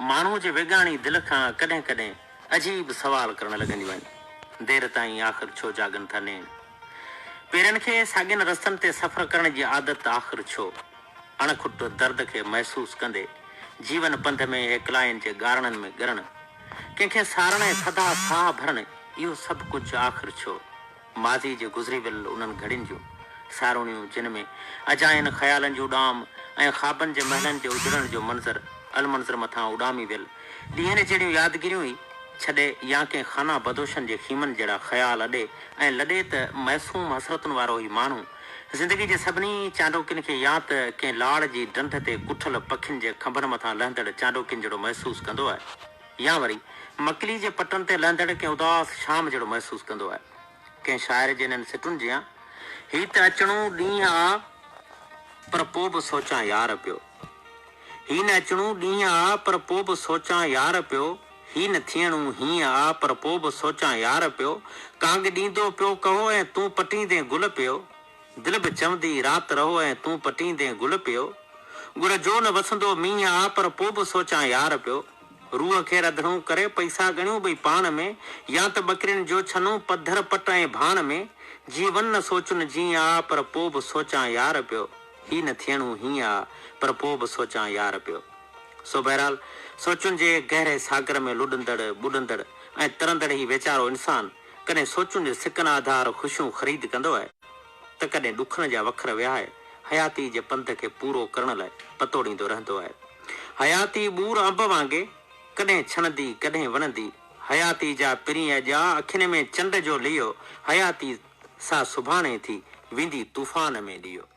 माण्हू जे वेगाणी दिल खां कॾहिं कॾहिं अजीब सवाल करण लॻंदियूं आहिनि। देर ताईं आख़िर छो जागनि था नेन, पेरनि खे साॻियुनि रस्तनि ते सफ़र करण जी आदत आख़िर छो, अणखुट दर्द खे महसूस कंदे जीवन पंध में एकलाइनि जे गारणनि में ॻरण, कंहिंखे सारण ऐं सदा साह भरण, इहो सभु कुझु आख़िर छो। माज़ी जे गुज़री वियल उन्हनि घड़ियुनि जूं सारुणियूं जिन में अजायनि ख़्यालनि जूं उॾाम ऐं ख़्वाबनि जे महलनि जे उजड़ण जो मंज़र अलमंज़र मथां उॾामी वियल ॾींहंनि जहिड़ियूं यादगिरियूं ई छॾे या कंहिं खाना बदोशनि जे खीमनि जहिड़ा ख़्याल अॾे ऐं लॾे त मासूम हसरतुनि वारो ई माण्हू ज़िंदगी जे सभिनी चांडोकियुनि खे या त कंहिं लाड़ जी ढंढ ते कुठल पखियुनि जे खंभनि मथां लहंदड़ चांडोकियुनि जहिड़ो महसूसु कंदो आहे, या वरी मकली जे पटनि ते लहंदड़ कंहिं उदास शाम जहिड़ो महसूसु कंदो आहे। कंहिं शाइर जे इन्हनि सिटुनि जियां ही त अचणो ॾींहुं आ पर पोइ बि सोचां यार पियो, ही न अचणो ॾींहुं आ पर पोइ बि सोचां यार पियो, ही न थियणो हीअं आ पर पोइ बि सोचां यार पियो, कांग ॾींदो पियो कहो ऐं तूं पटींदे गुल पियो, दिलि बि चवंदी राति रहो ऐं तूं पटींदे गुल पियो, गुड़ जो न वसंदो मींहुं आ पर पोइ बि सोचां यार पियो, रूह खे रधिणो करे पैसा ॻणियूं भई पाण में, या त ॿकरियुनि जो छनूं पधर पट ऐं भाण में, जीवन न सोचुनि जीअं आ पर पोइ बि सोचां यार पियो, ही न थियणो हीअं आ पर पोइ बि सोचां यार पियो। सो बहरहाल सोचुनि जे गहरे सागर में लुॾंदड़ ॿुॾंदड़ ऐं तरंदड़ ही वीचारो इंसानु कॾहिं सोचुनि जे सिकनि आधार ख़ुशियूं ख़रीद कंदो आहे त कॾहिं ॾुखनि जा वखर विहाए हयाती जे पंध खे पूरो करण लाइ पतोड़ींदो रहंदो आहे। हयाती ॿूर अंब वांगुरु कॾहिं छणंदी कॾहिं वणंदी, हयाती जा पिरीं अॼा अखियुनि में चंड जो लियो, हयाती सा सुभाणे थी वेंदी तूफ़ान में ॾियो।